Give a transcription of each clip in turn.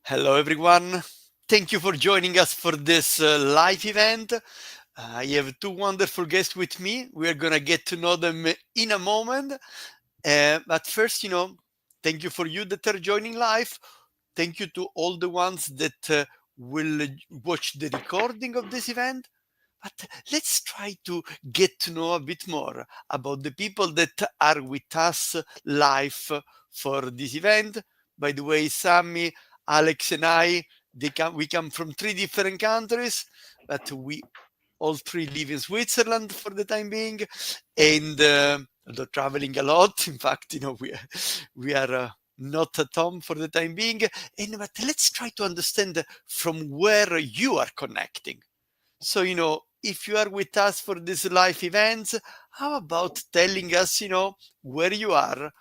Hello, everyone. Thank you for joining us for this live event. I have two wonderful guests with me. We are going to get to know them in a moment. But first, thank you for you that are joining live. Thank you to all the ones that will watch the recording of this event. But let's try to get to know a bit more about the people that are with us live for this event. By the way, Sammy, Alex, and we come from three different countries, but we all three live in Switzerland for the time being, and although traveling a lot. In fact, we are not at home for the time being. But let's try to understand from where you are connecting. So, if you are with us for this live events, how about telling us, where you are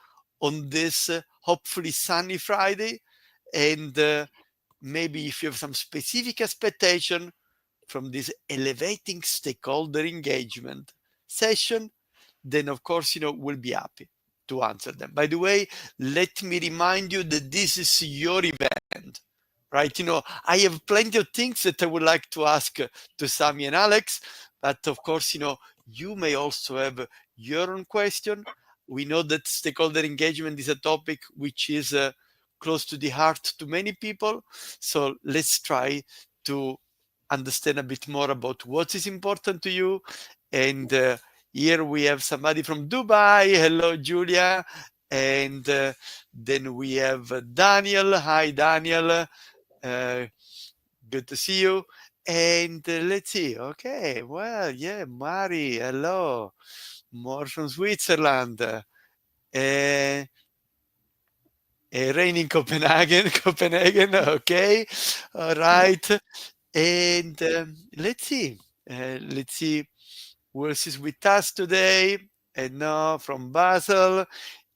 on this hopefully sunny Friday? And maybe if you have some specific expectation from this elevating stakeholder engagement session, then of course, we'll be happy to answer them. By the way, let me remind you that this is your event, right? I have plenty of things that I would like to ask to Sammy and Alex, but of course, you may also have your own question. We know that stakeholder engagement is a topic which is close to the heart to many people. So let's try to understand a bit more about what is important to you. And here we have somebody from Dubai. Hello, Julia. And then we have Daniel. Hi, Daniel. Good to see you. And let's see. Okay. Well, yeah, Mari. Hello. More from Switzerland. Rain in Copenhagen. Copenhagen. Okay. All right. And let's see. Let's see who else is with us today. And now from Basel.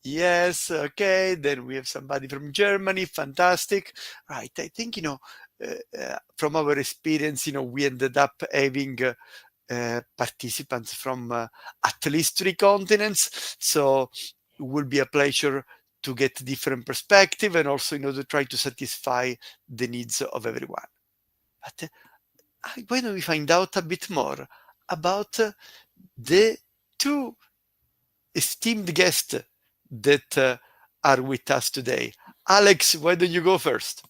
Yes, okay. Then we have somebody from Germany. Fantastic. Right. I think, from our experience, we ended up having participants from at least three continents. So it will be a pleasure to get different perspective and also, to try to satisfy the needs of everyone. But why don't we find out a bit more about the two esteemed guests that are with us today. Alex, why don't you go first?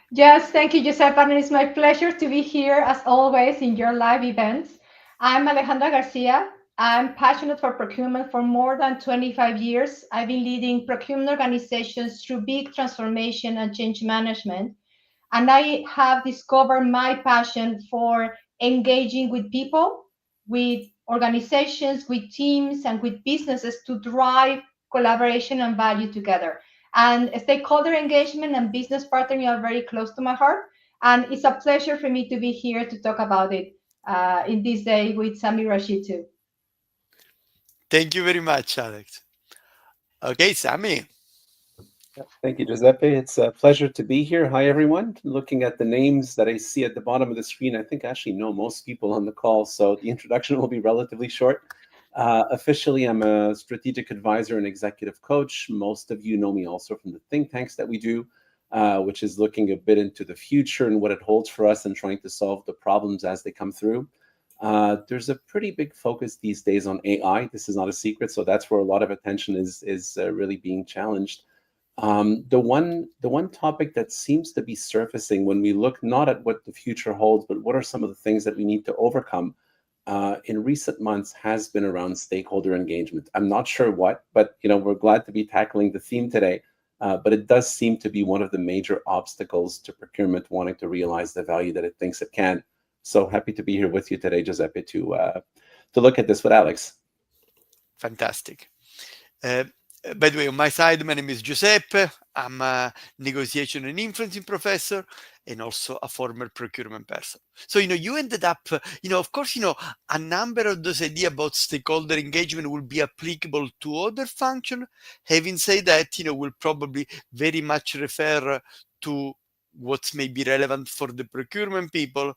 Yes, thank you, Giuseppe. And it's my pleasure to be here as always in your live events. I'm Alejandra Garcia. I'm passionate for procurement for more than 25 years. I've been leading procurement organizations through big transformation and change management. And I have discovered my passion for engaging with people, with organizations, with teams, and with businesses to drive collaboration and value together. And stakeholder engagement and business partnering are very close to my heart. And it's a pleasure for me to be here to talk about it in this day with Sammy Rashed too. Thank you very much, Alex. Okay, Sammy. Thank you, Giuseppe. It's a pleasure to be here. Hi, everyone. Looking at the names that I see at the bottom of the screen, I think I actually know most people on the call, so the introduction will be relatively short. Officially, I'm a strategic advisor and executive coach. Most of you know me also from the think tanks that we do, which is looking a bit into the future and what it holds for us and trying to solve the problems as they come through. There's a pretty big focus these days on AI. This is not a secret, so that's where a lot of attention is really being challenged. The one topic that seems to be surfacing when we look not at what the future holds, but what are some of the things that we need to overcome in recent months has been around stakeholder engagement. I'm not sure what, but we're glad to be tackling the theme today. But it does seem to be one of the major obstacles to procurement wanting to realize the value that it thinks it can. So happy to be here with you today, Giuseppe, to look at this with Alex. Fantastic. By the way, on my side, my name is Giuseppe. I'm a negotiation and influencing professor and also a former procurement person. So, you ended up, of course, a number of those ideas about stakeholder engagement will be applicable to other functions. Having said that, we'll probably very much refer to what may be relevant for the procurement people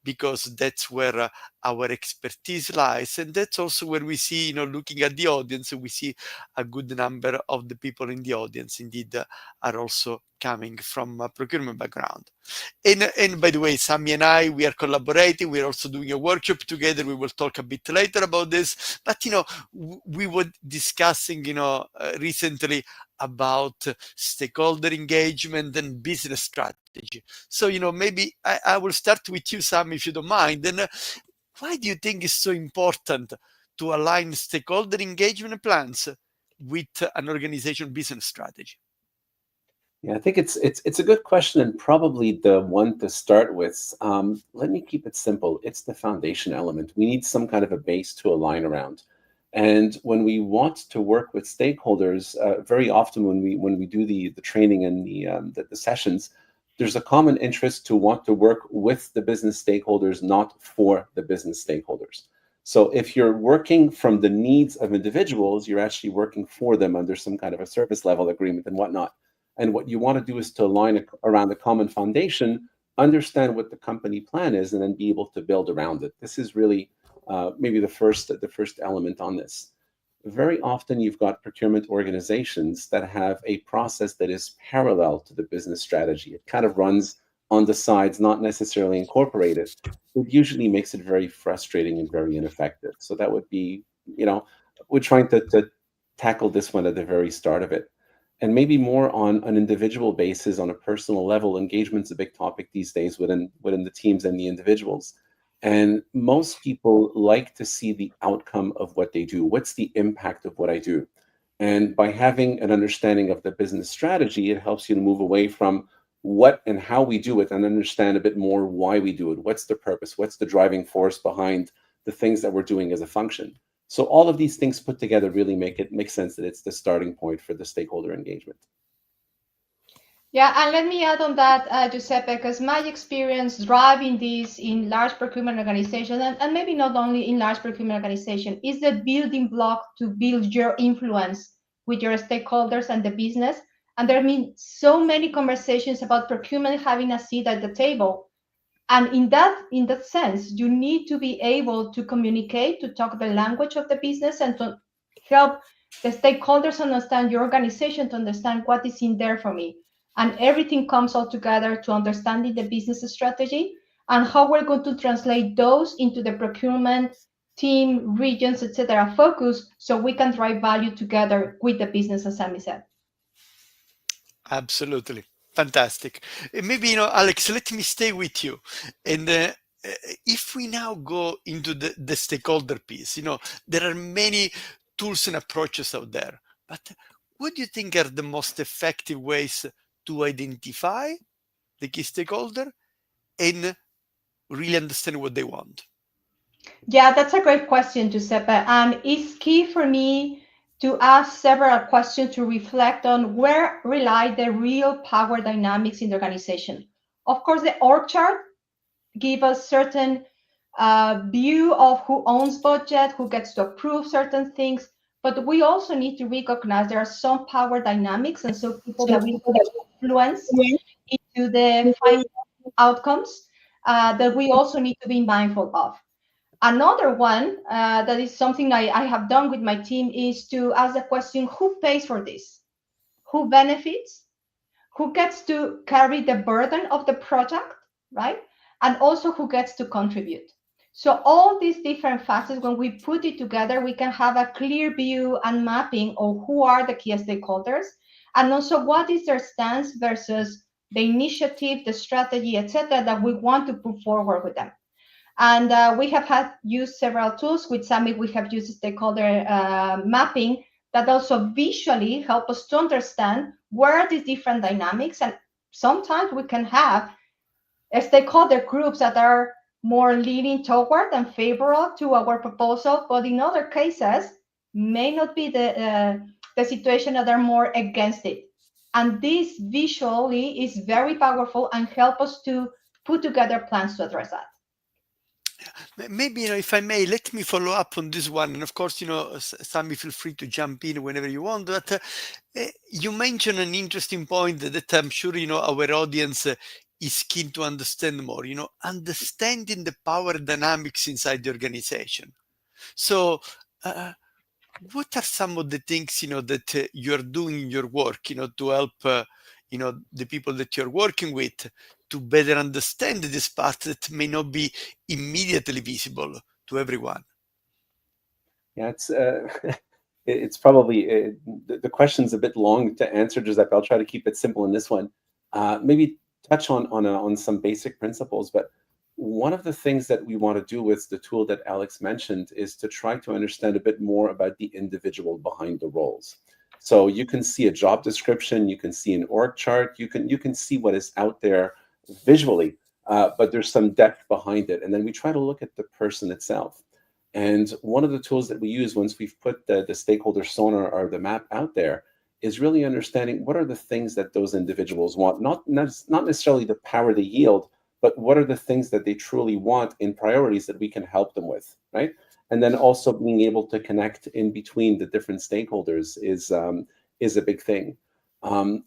because that's where our expertise lies. And that's also where we see, looking at the audience, we see a good number of the people in the audience indeed are also coming from a procurement background. And by the way, Sammy and I, we are collaborating. We're also doing a workshop together. We will talk a bit later about this. But, we were discussing, recently about stakeholder engagement and business strategy. So, maybe I will start with you, Sammy, if you don't mind. And why do you think it's so important to align stakeholder engagement plans with an organization business strategy? Yeah, I think it's a good question and probably the one to start with. Let me keep it simple. It's the foundation element. We need some kind of a base to align around. And when we want to work with stakeholders, very often when we do the training and the sessions, there's a common interest to want to work with the business stakeholders, not for the business stakeholders. So if you're working from the needs of individuals, you're actually working for them under some kind of a service level agreement and whatnot. And what you want to do is to align around a common foundation, understand what the company plan is, and then be able to build around it. This is really maybe the first element on this. Very often you've got procurement organizations that have a process that is parallel to the business strategy. It kind of runs on the sides, not necessarily incorporated. It usually makes it very frustrating and very ineffective. So that would be, we're trying to tackle this one at the very start of it. And maybe more on an individual basis, on a personal level. Engagement's a big topic these days within the teams and the individuals. And most people like to see the outcome of what they do. What's the impact of what I do? And by having an understanding of the business strategy, it helps you to move away from what and how we do it and understand a bit more why we do it. What's the purpose? What's the driving force behind the things that we're doing as a function? So all of these things put together really make sense that it's the starting point for the stakeholder engagement. Yeah, and let me add on that, Giuseppe, because my experience driving this in large procurement organizations, and maybe not only in large procurement organizations, is the building block to build your influence with your stakeholders and the business. And there have been so many conversations about procurement having a seat at the table. And in that sense, you need to be able to communicate, to talk the language of the business, and to help the stakeholders understand your organization, to understand what is in there for me. And everything comes all together to understanding the business strategy and how we're going to translate those into the procurement team, regions, etc. focus, so we can drive value together with the business, as Sammy said. Absolutely. Fantastic. Maybe, Alex, let me stay with you. And if we now go into the stakeholder piece, there are many tools and approaches out there. But what do you think are the most effective ways to identify the key stakeholder and really understand what they want? Yeah, that's a great question, Giuseppe. And it's key for me to ask several questions to reflect on where rely the real power dynamics in the organization. Of course, the org chart gives us certain view of who owns budget, who gets to approve certain things. But we also need to recognize there are some power dynamics and so people that we influence into the final outcomes that we also need to be mindful of. Another one that is something I have done with my team is to ask the question, who pays for this? Who benefits? Who gets to carry the burden of the project, right? And also who gets to contribute. So all these different facets, when we put it together, we can have a clear view and mapping of who are the key stakeholders, and also what is their stance versus the initiative, the strategy, etc., that we want to put forward with them. And we have used several tools. With Sammy, we have used stakeholder mapping that also visually help us to understand where are these different dynamics. And sometimes we can have stakeholder groups that are more leaning toward and favorable to our proposal, but in other cases may not be the situation that are more against it. And this visually is very powerful and help us to put together plans to address that. Maybe, if I may, let me follow up on this one. And of course, Sammy, feel free to jump in whenever you want. But you mentioned an interesting point that I'm sure, our audience is keen to understand more, understanding the power dynamics inside the organization. So what are some of the things, that you're doing in your work, to help, the people that you're working with to better understand this part that may not be immediately visible to everyone? Yeah, it's probably the question's a bit long to answer, Giuseppe. I'll try to keep it simple in this one. Maybe touch on some basic principles, but one of the things that we want to do with the tool that Alex mentioned is to try to understand a bit more about the individual behind the roles. So you can see a job description, you can see an org chart, you can see what is out there visually, but there's some depth behind it, and then we try to look at the person itself. And one of the tools that we use once we've put the stakeholder sonar or the map out there is really understanding what are the things that those individuals want, not necessarily the power they yield, but what are the things that they truly want in priorities that we can help them with, right? And then also being able to connect in between the different stakeholders is a big thing.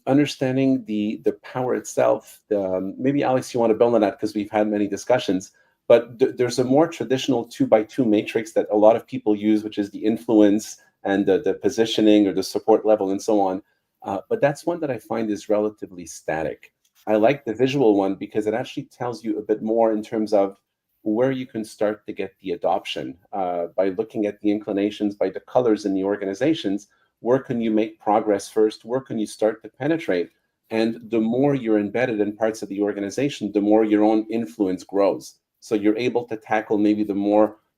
Understanding the power itself. Maybe Alex, you want to build on that because we've had many discussions. But there's a more traditional 2x2 matrix that a lot of people use, which is the influence and the positioning or the support level and so on. But that's one that I find is relatively static. I like the visual one because it actually tells you a bit more in terms of where you can start to get the adoption by looking at the inclinations, by the colors in the organizations. Where can you make progress first? Where can you start to penetrate? And the more you're embedded in parts of the organization, the more your own influence grows. So you're able to tackle maybe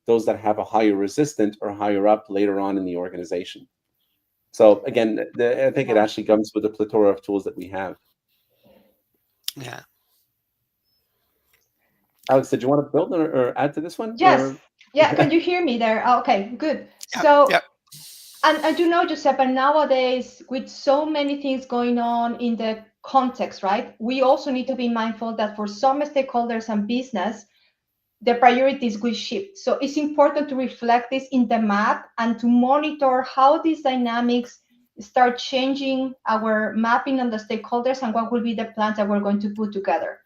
those that have a higher resistant or higher up later on in the organization. So again, I think it actually comes with a plethora of tools that we have. Yeah. Alex, did you want to build or add to this one? Yes. Or? Yeah. Can you hear me there? Okay, good. Yeah, So, yeah. and Giuseppe, nowadays with so many things going on in the context, right? We also need to be mindful that for some stakeholders and business, the priorities will shift. So it's important to reflect this in the map and to monitor how these dynamics start changing our mapping on the stakeholders and what will be the plans that we're going to put together.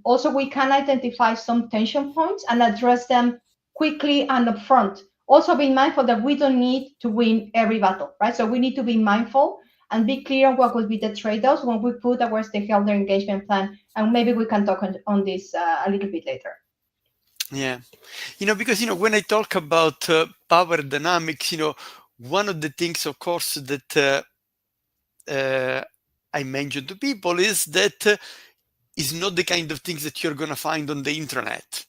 Also, we can identify some tension points and address them quickly and upfront. Also, being mindful that we don't need to win every battle, right? So we need to be mindful and be clear on what will be the trade-offs when we put our stakeholder engagement plan. And maybe we can talk on this a little bit later. Yeah. Because, when I talk about power dynamics, one of the things, of course, that I mentioned to people is that is not the kind of things that you're going to find on the intranet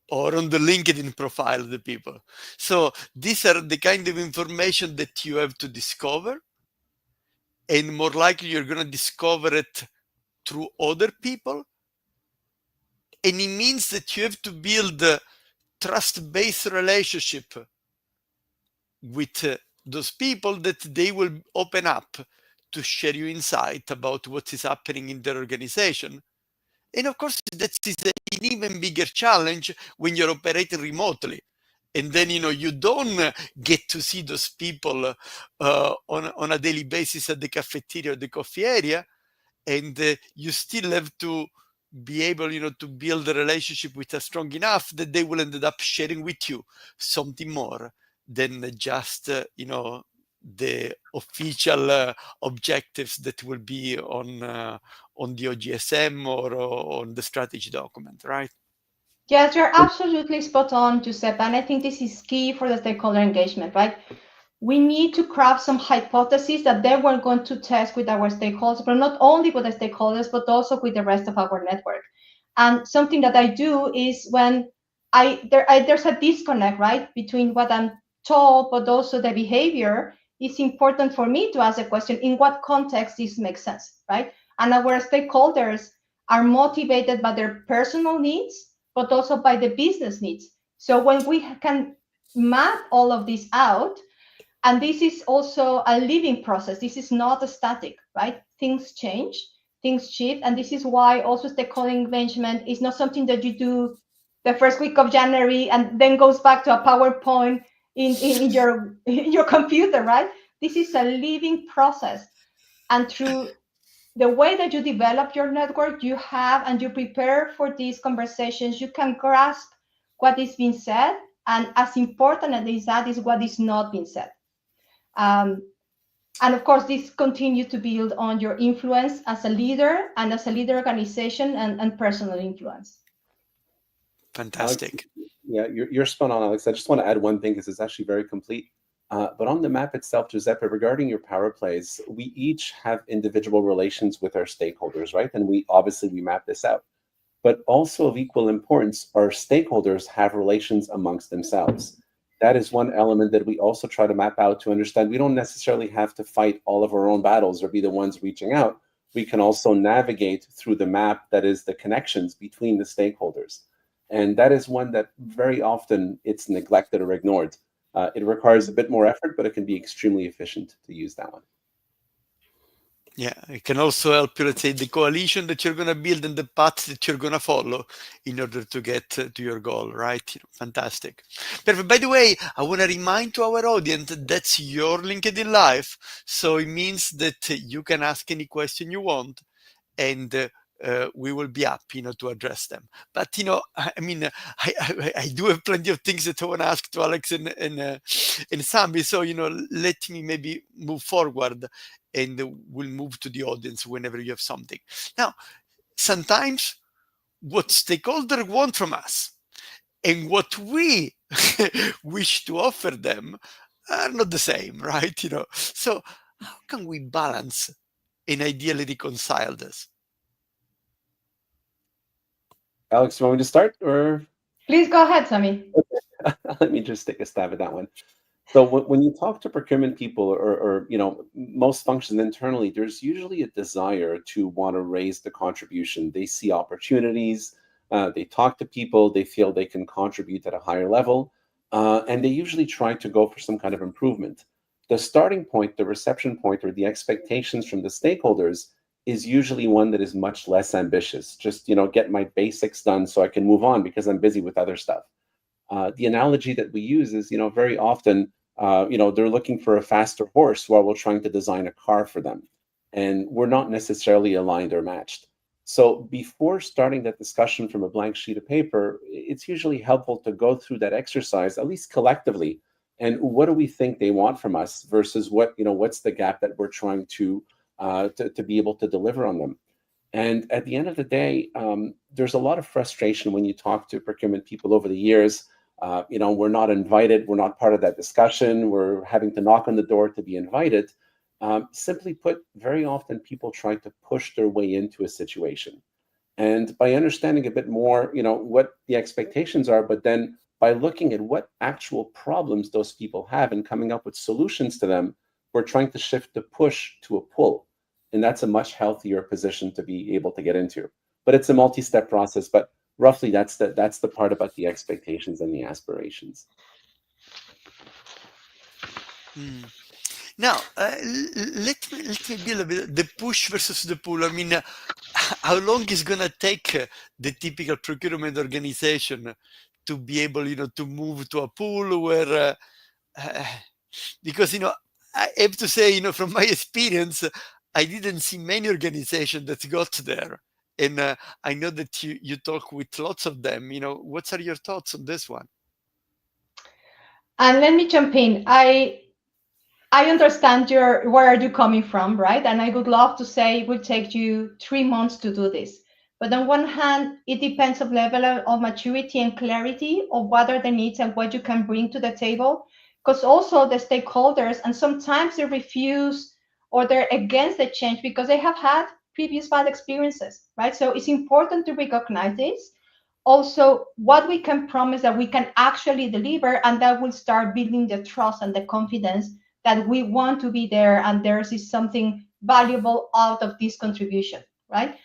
or on the LinkedIn profile of the people. So these are the kind of information that you have to discover. And more likely you're going to discover it through other people. And it means that you have to build a trust-based relationship with those people that they will open up to share you insight about what is happening in their organization. And of course, that is an even bigger challenge when you're operating remotely. And then, you don't get to see those people on a daily basis at the cafeteria or the coffee area. And you still have to be able, to build a relationship with us strong enough that they will end up sharing with you something more than just, the official objectives that will be on the OGSM or on the strategy document, right? Yes, you're absolutely spot on, Giuseppe. And I think this is key for the stakeholder engagement, right? We need to craft some hypotheses that then we're going to test with our stakeholders, but not only with the stakeholders, but also with the rest of our network. And something that I do is when there's a disconnect, right, between what I'm told, but also the behavior, it's important for me to ask a question, in what context this makes sense, right? And our stakeholders are motivated by their personal needs, but also by the business needs. So when we can map all of this out, and this is also a living process, this is not a static, right? Things change, things shift, and this is why also stakeholder engagement is not something that you do the first week of January and then goes back to a PowerPoint in your computer, right? This is a living process, and through the way that you develop your network, you have and you prepare for these conversations, you can grasp what is being said, and as important as that is what is not being said. And of course, this continues to build on your influence as a leader and as a leader organization and personal influence. Fantastic. Alex, yeah, you're spot on, Alex. I just want to add one thing because it's actually very complete. But on the map itself, Giuseppe, regarding your power plays, we each have individual relations with our stakeholders, right? And we map this out. But also of equal importance, our stakeholders have relations amongst themselves. That is one element that we also try to map out to understand we don't necessarily have to fight all of our own battles or be the ones reaching out. We can also navigate through the map that is the connections between the stakeholders. And that is one that very often it's neglected or ignored. It requires a bit more effort, but it can be extremely efficient to use that one. Yeah, it can also help you, let's say, the coalition that you're going to build and the path that you're going to follow in order to get to your goal, right? Fantastic. Perfect. By the way, I want to remind to our audience that that's your LinkedIn Live. So it means that you can ask any question you want, and we will be happy, to address them. But I mean, I do have plenty of things that I want to ask to Alex and Sammy. So let me maybe move forward, and we'll move to the audience whenever you have something. Now, sometimes what stakeholders want from us and what we wish to offer them are not the same, right? So how can we balance and ideally reconcile this? Alex, you want me to start, or? Please go ahead, Sammy. Let me just take a stab at that one. So when you talk to procurement people or most functions internally, there's usually a desire to want to raise the contribution. They see opportunities, they talk to people, they feel they can contribute at a higher level, and they usually try to go for some kind of improvement. The starting point, the reception point, or the expectations from the stakeholders is usually one that is much less ambitious. Just get my basics done so I can move on because I'm busy with other stuff. The analogy that we use is, very often, they're looking for a faster horse while we're trying to design a car for them. And we're not necessarily aligned or matched. So before starting that discussion from a blank sheet of paper, it's usually helpful to go through that exercise, at least collectively. And what do we think they want from us versus what's the gap that we're trying to be able to deliver on them. And at the end of the day, there's a lot of frustration when you talk to procurement people over the years. We're not invited. We're not part of that discussion. We're having to knock on the door to be invited. Simply put, very often people try to push their way into a situation. And by understanding a bit more, what the expectations are, but then by looking at what actual problems those people have and coming up with solutions to them, we're trying to shift the push to a pull. And that's a much healthier position to be able to get into. But it's a multi-step process. But roughly, that's the part about the expectations and the aspirations. Now, let me build a bit the push versus the pull. I mean, how long is going to take the typical procurement organization to be able, to move to a pool where, because, I have to say, from my experience, I didn't see many organizations that got there. And I know that you talk with lots of them. What are your thoughts on this one? And let me jump in. I understand where are you coming from, right? And I would love to say it would take you 3 months to do this. But on one hand, it depends on level of maturity and clarity of what are the needs and what you can bring to the table. Because also the stakeholders, and sometimes they refuse or they're against the change because they have had previous bad experiences, right? So it's important to recognize this. Also, what we can promise that we can actually deliver, and that will start building the trust and the confidence that we want to be there and there is something valuable out of this contribution, right?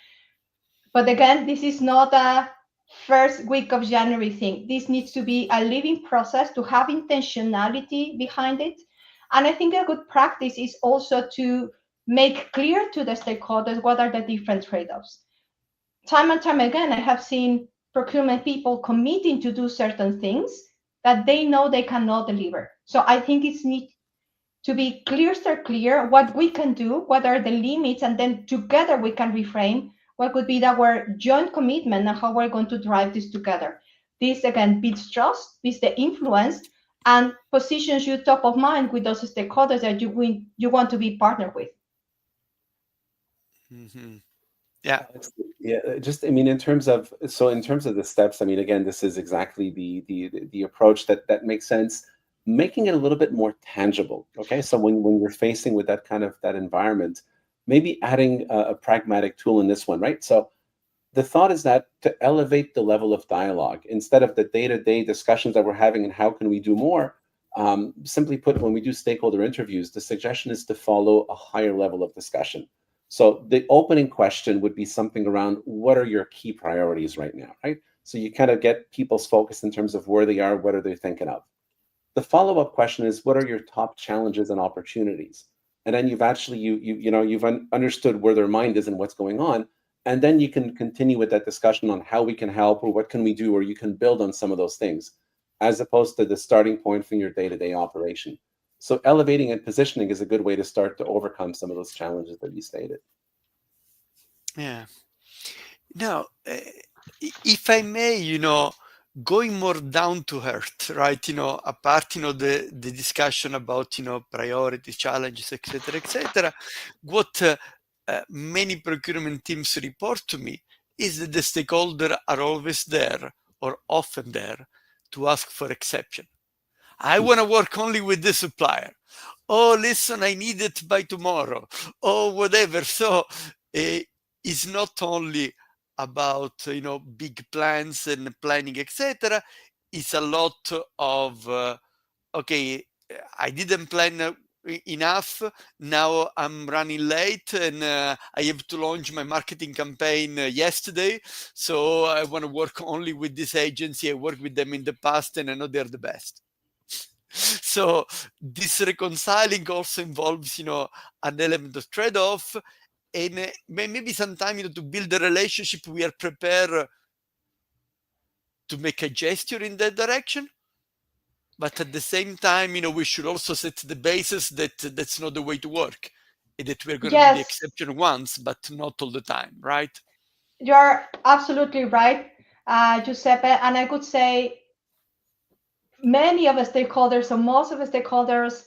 But again, this is not a first week of January thing. This needs to be a living process to have intentionality behind it. And I think a good practice is also to make clear to the stakeholders what are the different trade-offs. Time and time again, I have seen procurement people committing to do certain things that they know they cannot deliver. So I think it's need to be clear what we can do, what are the limits, and then together we can reframe what could be our joint commitment and how we're going to drive this together. This again builds trust, builds the influence, and positions you top of mind with those stakeholders that you want to be partnered with. Mm-hmm. Yeah. Yeah, just I mean, in terms of the steps, I mean, again, this is exactly the approach that makes sense, making it a little bit more tangible. Okay, so when we're facing with that kind of that environment, maybe adding a pragmatic tool in this one, right? So the thought is that to elevate the level of dialogue instead of the day-to-day discussions that we're having and how can we do more. Simply put, when we do stakeholder interviews, the suggestion is to follow a higher level of discussion. So the opening question would be something around what are your key priorities right now, right? So you kind of get people's focus in terms of where they are, what are they thinking of. The follow-up question is what are your top challenges and opportunities? And then you've actually you've understood where their mind is and what's going on. And then you can continue with that discussion on how we can help or what can we do, or you can build on some of those things, as opposed to the starting point from your day-to-day operation. So elevating and positioning is a good way to start to overcome some of those challenges that you stated. Yeah. Now, if I may, going more down to earth, right? Apart, the discussion about, priorities, challenges, etc., what many procurement teams report to me is that the stakeholders are always there or often there to ask for exception. I want to work only with the supplier. Oh, listen, I need it by tomorrow. Oh, whatever. So it's not only about big plans and planning, etc. It's a lot of okay, I didn't plan enough. Now I'm running late and I have to launch my marketing campaign yesterday. So I want to work only with this agency. I worked with them in the past and I know they're the best. So this reconciling also involves, an element of trade-off, and maybe sometimes, to build a relationship, we are prepared to make a gesture in that direction. But at the same time, we should also set the basis that that's not the way to work, and that we're going to do the exception once, but not all the time, right? You're absolutely right, Giuseppe. And I could say many of the stakeholders, or most of the stakeholders,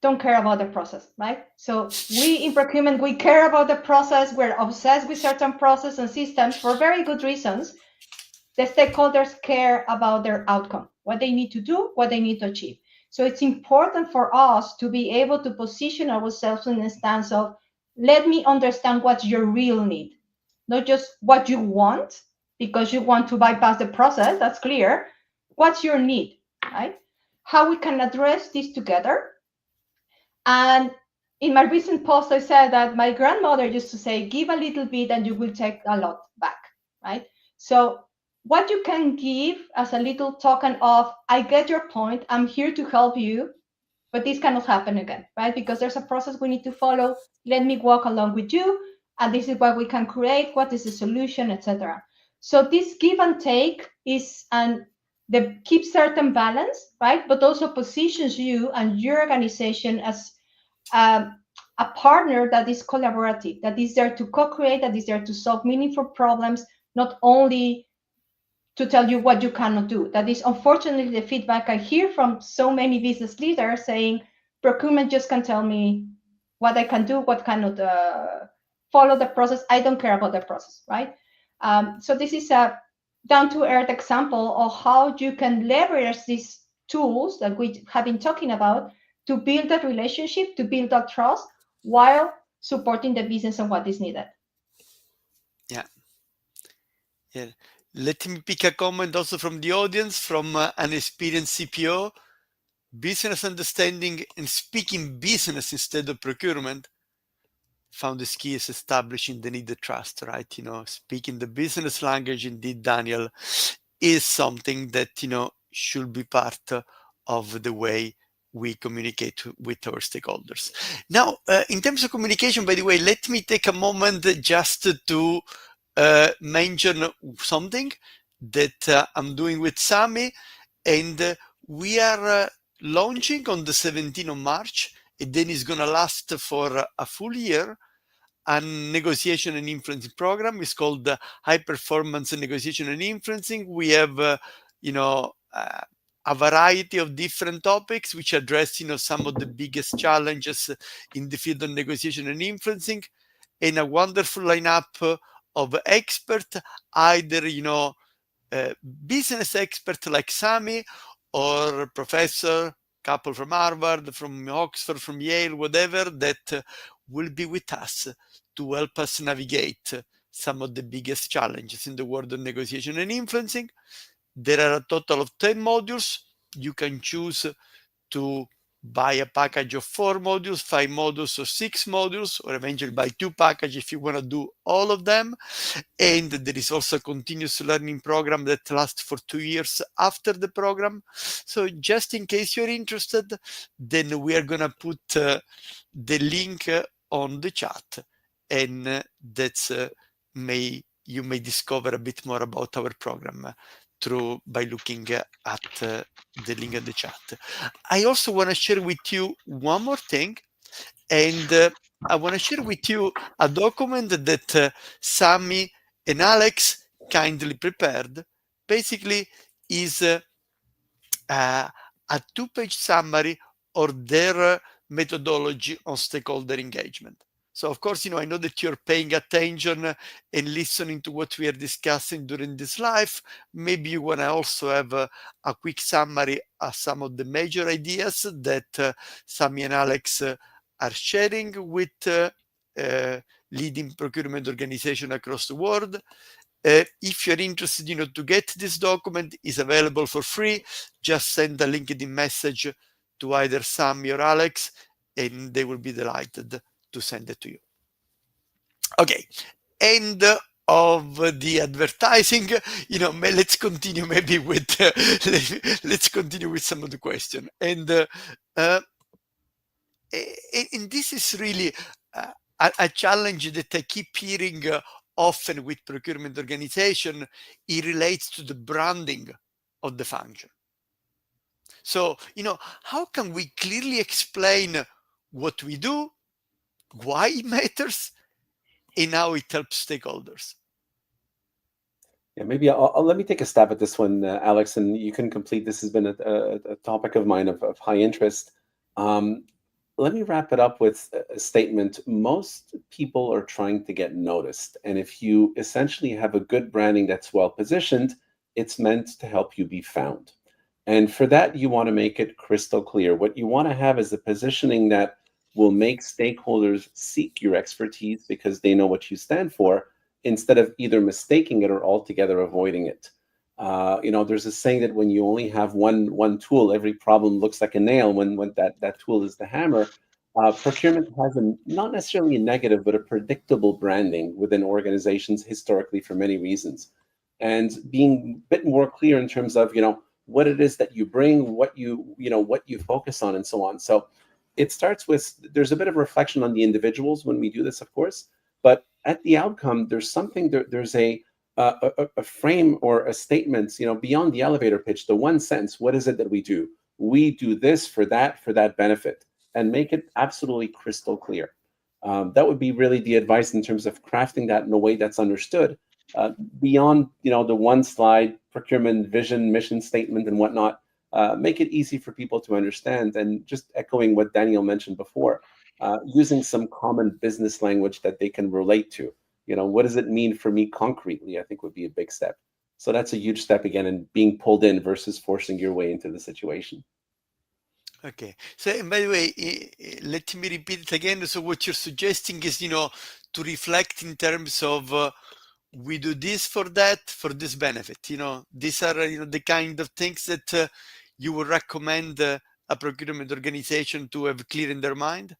don't care about the process, right? So we in procurement, we care about the process. We're obsessed with certain process and systems for very good reasons. The stakeholders care about their outcome, what they need to do, what they need to achieve. So it's important for us to be able to position ourselves in the stance of, let me understand what's your real need, not just what you want, because you want to bypass the process, that's clear. What's your need, right? How we can address this together. And in my recent post, I said that my grandmother used to say, give a little bit and you will take a lot back, right? So what you can give as a little token of, I get your point, I'm here to help you, but this cannot happen again, right? Because there's a process we need to follow. Let me walk along with you, and this is what we can create, what is the solution, etc. So this give and take is that keeps certain balance, right? But also positions you and your organization as a partner that is collaborative, that is there to co-create, that is there to solve meaningful problems, not only to tell you what you cannot do. That is unfortunately the feedback I hear from so many business leaders saying, procurement just can tell me what I can do, what cannot follow the process. I don't care about the process, right? So this is a down-to-earth example of how you can leverage these tools that we have been talking about to build that relationship, to build that trust, while supporting the business and what is needed. Yeah. Let me pick a comment also from the audience, from an experienced CPO. Business understanding and speaking business instead of procurement. Found the key is establishing the needed trust, right? Speaking the business language, indeed, Daniel, is something that, should be part of the way we communicate with our stakeholders. Now, in terms of communication, by the way, let me take a moment just to mention something that I'm doing with Sammy, and we are launching on the 17th of March and then it's going to last for a full year. A negotiation and influencing program is called High Performance Negotiation and Influencing. We have, a variety of different topics which address, some of the biggest challenges in the field of negotiation and influencing, and a wonderful lineup of experts, either, business expert like Sammy, or professor, couple from Harvard, from Oxford, from Yale, whatever, that will be with us to help us navigate some of the biggest challenges in the world of negotiation and influencing. There are a total of 10 modules. You can choose to buy a package of 4 modules, 5 modules, or 6 modules, or eventually buy 2 packages if you want to do all of them. And there is also a continuous learning program that lasts for 2 years after the program. So just in case you're interested, then we are going to put the link on the chat, and that's you may discover a bit more about our program by looking at the link in the chat. I also want to share with you one more thing, and I want to share with you a document that Sammy and Alex kindly prepared. Basically, is a 2-page summary of their methodology on stakeholder engagement. So, of course, I know that you're paying attention and listening to what we are discussing during this live. Maybe you want to also have a quick summary of some of the major ideas that Sammy and Alex are sharing with leading procurement organizations across the world. If you're interested, to get this document, is available for free. Just send a LinkedIn message to either Sammy or Alex, and they will be delighted to send it to you. Okay, end of the advertising. Let's continue maybe with let's continue with some of the question. And this is really a challenge that I keep hearing often with procurement organization. It relates to the branding of the function. So, how can we clearly explain what we do, why it matters, and how it helps stakeholders? Yeah, maybe let me take a stab at this one, Alex, and you can complete. This has been a topic of mine of high interest. Let me wrap it up with a statement. Most people are trying to get noticed. And if you essentially have a good branding that's well positioned, it's meant to help you be found. And for that, you want to make it crystal clear. What you want to have is a positioning that will make stakeholders seek your expertise because they know what you stand for, instead of either mistaking it or altogether avoiding it. There's a saying that when you only have one tool, every problem looks like a nail. When that tool is the hammer. Procurement has not necessarily a negative, but a predictable branding within organizations historically for many reasons. And being a bit more clear in terms of what it is that you bring, what you focus on, and so on. So it starts with, there's a bit of reflection on the individuals when we do this, of course, but at the outcome, there's something, there's a frame or a statement, beyond the elevator pitch, the one sentence. What is it that we do? We do this for that benefit, and make it absolutely crystal clear. That would be really the advice in terms of crafting that in a way that's understood. Beyond, the one slide procurement vision, mission statement, and whatnot. Make it easy for people to understand, and just echoing what Daniel mentioned before, using some common business language that they can relate to. What does it mean for me concretely? I think would be a big step. So that's a huge step again in being pulled in versus forcing your way into the situation. Okay. So, and by the way, let me repeat it again. So what you're suggesting is, to reflect in terms of we do this for that, for this benefit. These are, the kind of things that you would recommend a procurement organization to have clear in their mind?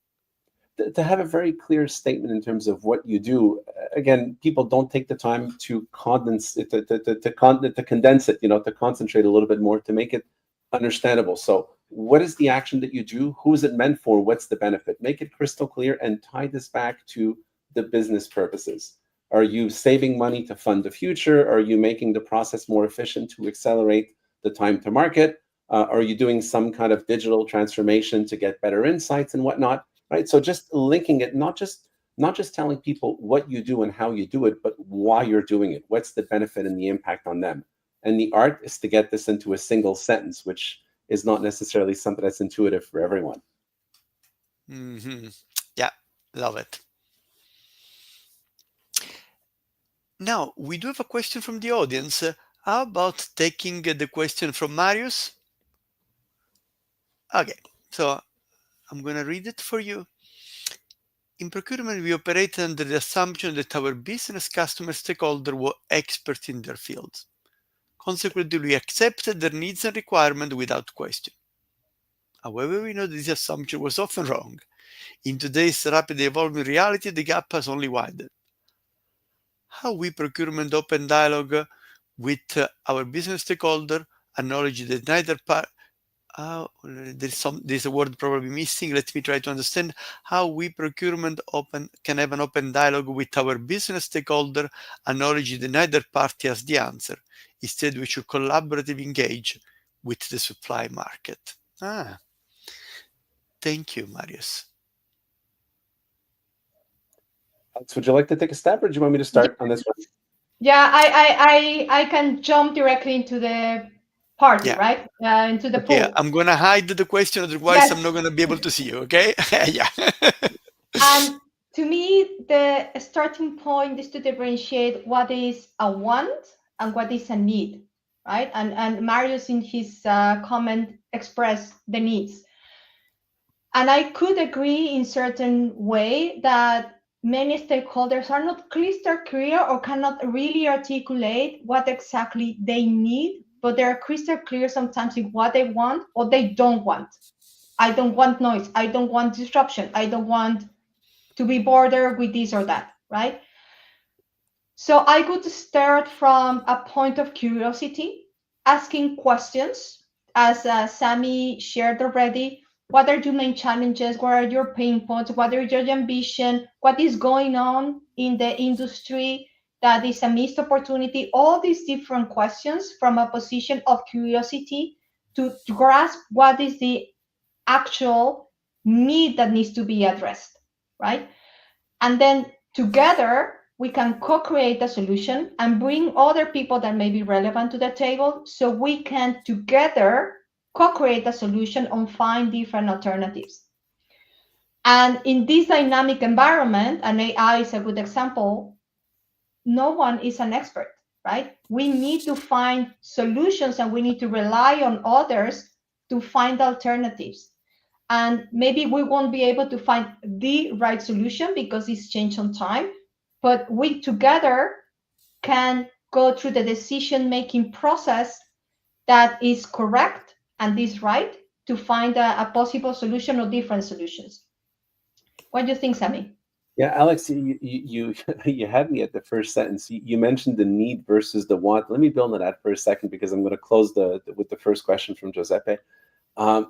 To have a very clear statement in terms of what you do. Again, people don't take the time to condense it, to condense it, to concentrate a little bit more, to make it understandable. So what is the action that you do? Who is it meant for? What's the benefit? Make it crystal clear and tie this back to the business purposes. Are you saving money to fund the future? Are you making the process more efficient to accelerate the time to market? Are you doing some kind of digital transformation to get better insights and whatnot, right? So just linking it, not just telling people what you do and how you do it, but why you're doing it. What's the benefit and the impact on them? And the art is to get this into a single sentence, which is not necessarily something that's intuitive for everyone. Yeah, love it. Now, we do have a question from the audience. How about taking the question from Marius? Okay, so I'm going to read it for you. In procurement, we operate under the assumption that our business customer stakeholder were experts in their fields. Consequently, we accepted their needs and requirements without question. However, we know this assumption was often wrong. In today's rapidly evolving reality, the gap has only widened. How we procurement open dialogue with our business stakeholder, acknowledge that neither part. There's a word probably missing. Let me try to understand how we procurement can have an open dialogue with our business stakeholder, acknowledge that neither party has the answer. Instead, we should collaboratively engage with the supply market. Thank you, Marius. Alex, would you like to take a stab, or do you want me to start on this one? Yeah, I can jump directly into the party, Yeah. right? Into the Okay, pool. I'm gonna hide the question, otherwise Yes. I'm not gonna be able to see you. Okay? Yeah. And to me, the starting point is to differentiate what is a want and what is a need, right? And Marius in his comment expressed the needs. And I could agree in certain way that many stakeholders are not crystal clear or cannot really articulate what exactly they need, but they're crystal clear sometimes in what they want or they don't want. I don't want noise. I don't want disruption. I don't want to be bothered with this or that, right? So I would start from a point of curiosity, asking questions, as Sammy shared already. What are your main challenges? What are your pain points? What are your ambition? What is going on in the industry that is a missed opportunity? All these different questions from a position of curiosity to grasp what is the actual need that needs to be addressed, right? And then together we can co-create a solution and bring other people that may be relevant to the table so we can together co-create a solution and find different alternatives. And in this dynamic environment, and AI is a good example, no one is an expert, right? We need to find solutions and we need to rely on others to find alternatives. And maybe we won't be able to find the right solution because it's changed on time, but we together can go through the decision-making process that is correct and is right to find a possible solution or different solutions. What do you think, Sammy? Yeah, Alex, you had me at the first sentence. You mentioned the need versus the want. Let me build on that for a second because I'm going to close with the first question from Giuseppe.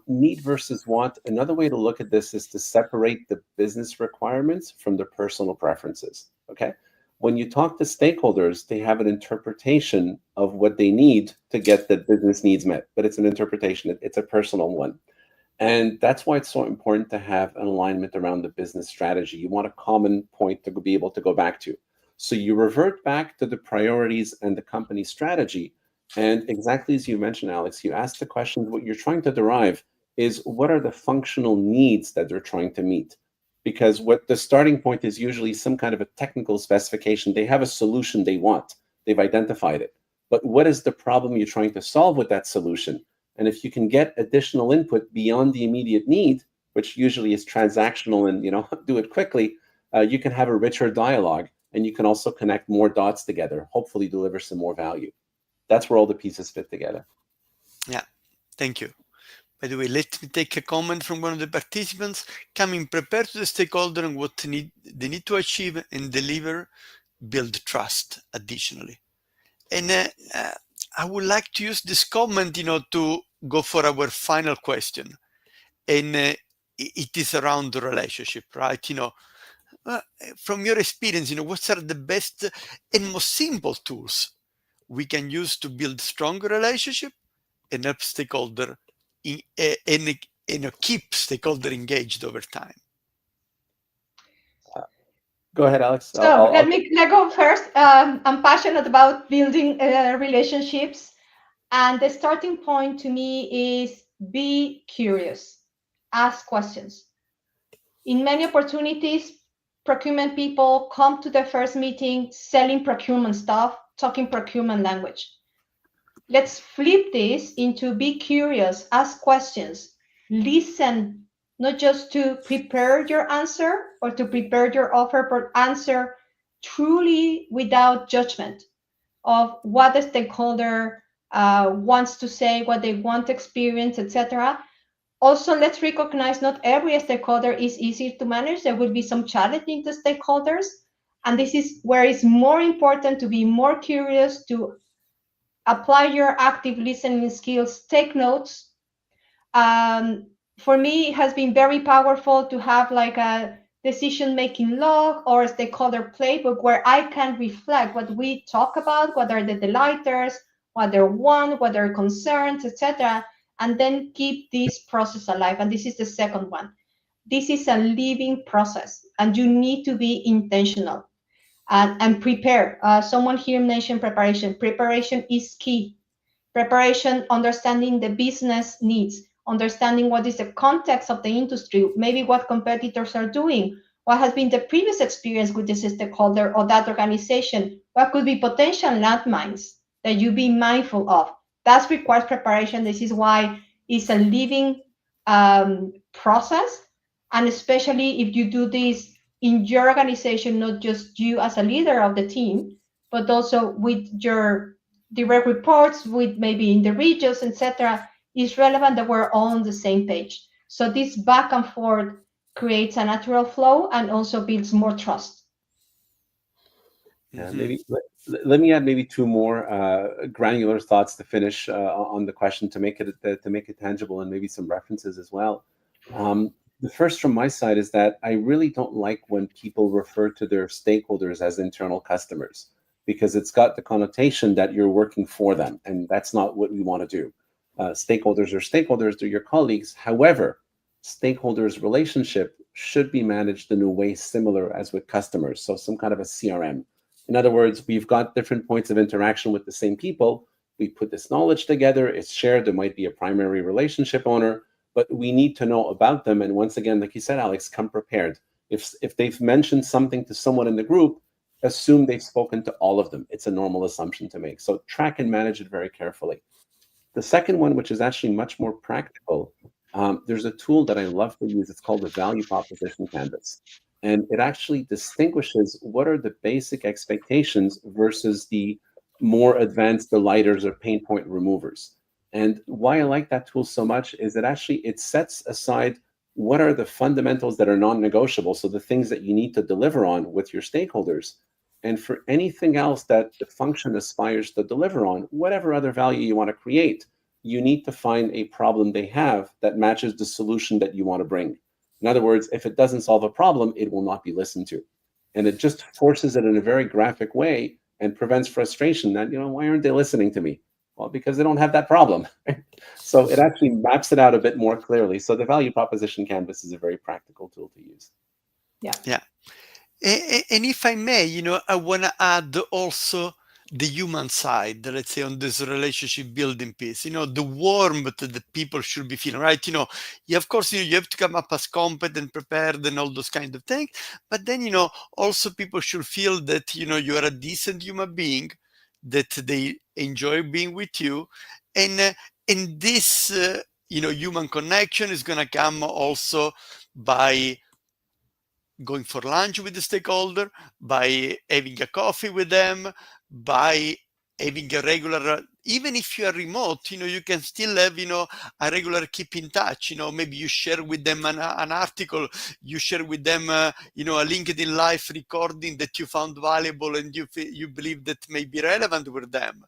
Need versus want. Another way to look at this is to separate the business requirements from the personal preferences. Okay, when you talk to stakeholders, they have an interpretation of what they need to get the business needs met, but it's an interpretation. It's a personal one. And that's why it's so important to have an alignment around the business strategy. You want a common point to be able to go back to. So you revert back to the priorities and the company strategy. And exactly as you mentioned, Alex, you asked the question, what you're trying to derive is what are the functional needs that they're trying to meet? Because what the starting point is usually some kind of a technical specification. They have a solution they want. They've identified it. But what is the problem you're trying to solve with that solution? And if you can get additional input beyond the immediate need, which usually is transactional and do it quickly, you can have a richer dialogue, and you can also connect more dots together, hopefully deliver some more value. That's where all the pieces fit together. Yeah, thank you. By the way, let me take a comment from one of the participants. Coming prepared to the stakeholder and what they need to achieve and deliver, build trust additionally. And I would like to use this comment, to go for our final question. And it is around the relationship, right? From your experience, what are the best and most simple tools we can use to build stronger relationship and help stakeholder keep stakeholder engaged over time? Go ahead, Alex. So let me go first. I'm passionate about building relationships, and the starting point to me is be curious, ask questions. In many opportunities, procurement people come to the first meeting selling procurement stuff, talking procurement language. Let's flip this into be curious, ask questions, listen, not just to prepare your answer or to prepare your offer, but answer truly without judgment of what the stakeholder wants to say, what they want to experience, etc. Also, let's recognize not every stakeholder is easy to manage. There will be some challenging to stakeholders. And this is where it's more important to be more curious, to apply your active listening skills, take notes. For me, it has been very powerful to have like a decision-making log or a stakeholder playbook where I can reflect what we talk about, what are the delighters, what they want, what their concerns, etc., and then keep this process alive. And this is the second one. This is a living process, and you need to be intentional and prepare. Someone here mentioned preparation. Preparation is key. Preparation, understanding the business needs, understanding what is the context of the industry, maybe what competitors are doing, what has been the previous experience with this stakeholder or that organization, what could be potential landmines that you be mindful of. That requires preparation. This is why it's a living process, and especially if you do this in your organization, not just you as a leader of the team, but also with your direct reports, with maybe in the regions, etc., is relevant that we're all on the same page. So this back and forth creates a natural flow and also builds more trust. Yeah, maybe let me add maybe two more granular thoughts to finish on the question to make it tangible, and maybe some references as well. The first from my side is that I really don't like when people refer to their stakeholders as internal customers, because it's got the connotation that you're working for them, and that's not what we want to do. Stakeholders are stakeholders, they're your colleagues. However, stakeholders relationship should be managed in a way similar as with customers, so some kind of a CRM. In other words, we've got different points of interaction with the same people. We put this knowledge together, it's shared, there might be a primary relationship owner, but we need to know about them. And once again, like you said, Alex, come prepared. If they've mentioned something to someone in the group, assume they've spoken to all of them. It's a normal assumption to make. So track and manage it very carefully. The second one, which is actually much more practical, there's a tool that I love to use. It's called the Value Proposition Canvas. And it actually distinguishes what are the basic expectations versus the more advanced delighters or pain point removers. And why I like that tool so much is that actually it sets aside what are the fundamentals that are non-negotiable, so the things that you need to deliver on with your stakeholders. And for anything else that the function aspires to deliver on, whatever other value you want to create, you need to find a problem they have that matches the solution that you want to bring. In other words, if it doesn't solve a problem, it will not be listened to. And it just forces it in a very graphic way and prevents frustration that, why aren't they listening to me? Well, because they don't have that problem. So it actually maps it out a bit more clearly. So the value proposition canvas is a very practical tool to use. Yeah. And if I may, I want to add also the human side, let's say, on this relationship building piece, the warmth that people should be feeling, right? Of course, you have to come up as competent, prepared, and all those kind of things. But then, also people should feel that, you are a decent human being, that they enjoy being with you. And this, human connection is going to come also by going for lunch with the stakeholder, by having a coffee with them, by having a regular, even if you are remote, you can still have, a regular keep in touch. Maybe you share with them an article, you share with them, a LinkedIn Live recording that you found valuable and you believe that may be relevant with them.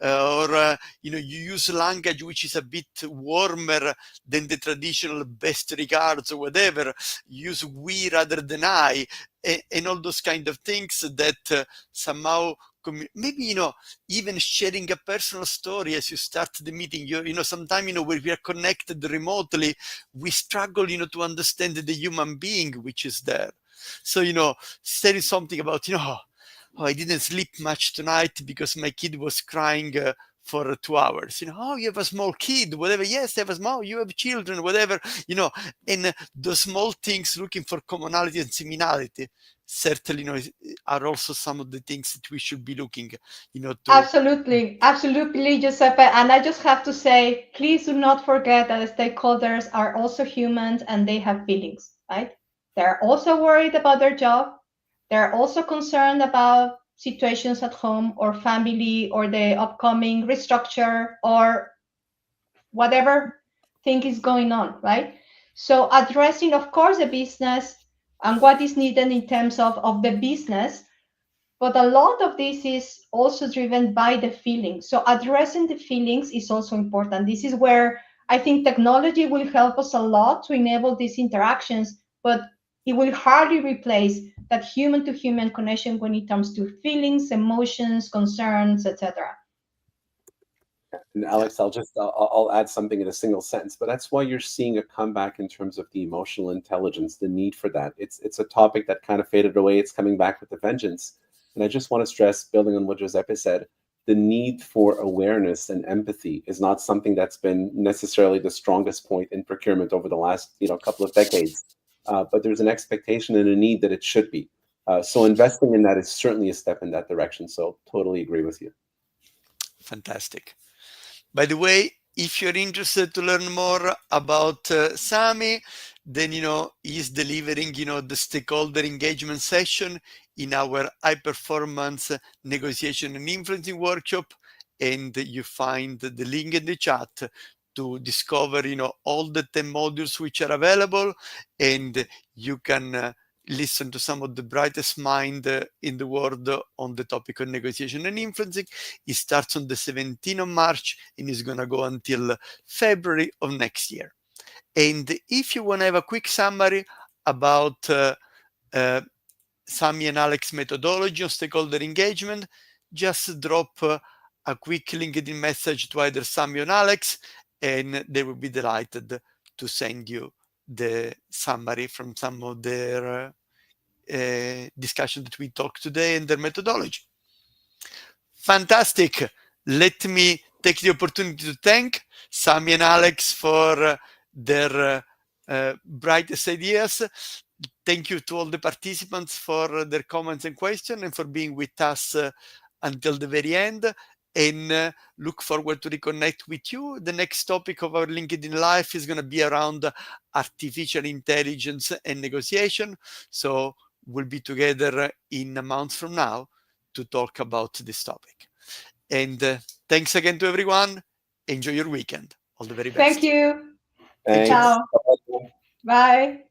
Or you use language which is a bit warmer than the traditional best regards or whatever. Use we rather than I, and all those kind of things that somehow maybe, even sharing a personal story as you start the meeting. Sometimes, when we are connected remotely, we struggle, to understand the human being which is there. So, saying something about, oh, I didn't sleep much tonight because my kid was crying for 2 hours. Oh, you have a small kid, whatever. Yes, I have a small, you have children, whatever, and those small things, looking for commonality and similarity, certainly, are also some of the things that we should be looking, to. Absolutely, absolutely, Giuseppe. And I just have to say, please do not forget that stakeholders are also humans and they have feelings, right? They're also worried about their job. They're also concerned about situations at home or family or the upcoming restructure or whatever thing is going on, right? So addressing, of course, the business and what is needed in terms of the business, but a lot of this is also driven by the feelings. So addressing the feelings is also important. This is where I think technology will help us a lot to enable these interactions, but it will hardly replace that human to human connection when it comes to feelings, emotions, concerns, etc. And Alex, I'll add something in a single sentence, but that's why you're seeing a comeback in terms of the emotional intelligence, the need for that. It's a topic that kind of faded away. It's coming back with a vengeance. And I just want to stress, building on what Giuseppe said, the need for awareness and empathy is not something that's been necessarily the strongest point in procurement over the last couple of decades. But there's an expectation and a need that it should be. So investing in that is certainly a step in that direction. So totally agree with you. Fantastic. By the way, if you're interested to learn more about Sammy, then he's delivering the stakeholder engagement session in our high performance negotiation and influencing workshop, and you find the link in the chat to discover all the 10 modules which are available, and you can listen to some of the brightest mind in the world on the topic of negotiation and influencing. It starts on the 17th of March and is going to go until February of next year. And if you want to have a quick summary about Sammy and Alex methodology on stakeholder engagement, just drop a quick LinkedIn message to either Sammy or Alex, and they will be delighted to send you the summary from some of their discussion that we talked today and their methodology. Fantastic. Let me take the opportunity to thank Sammy and Alex for their brightest ideas. Thank you to all the participants for their comments and questions and for being with us until the very end. And look forward to reconnect with you. The next topic of our LinkedIn Live is going to be around artificial intelligence and negotiation. So we'll be together in a month from now to talk about this topic. And thanks again to everyone. Enjoy your weekend. All the very best. Thank you. Thanks. Ciao. Bye.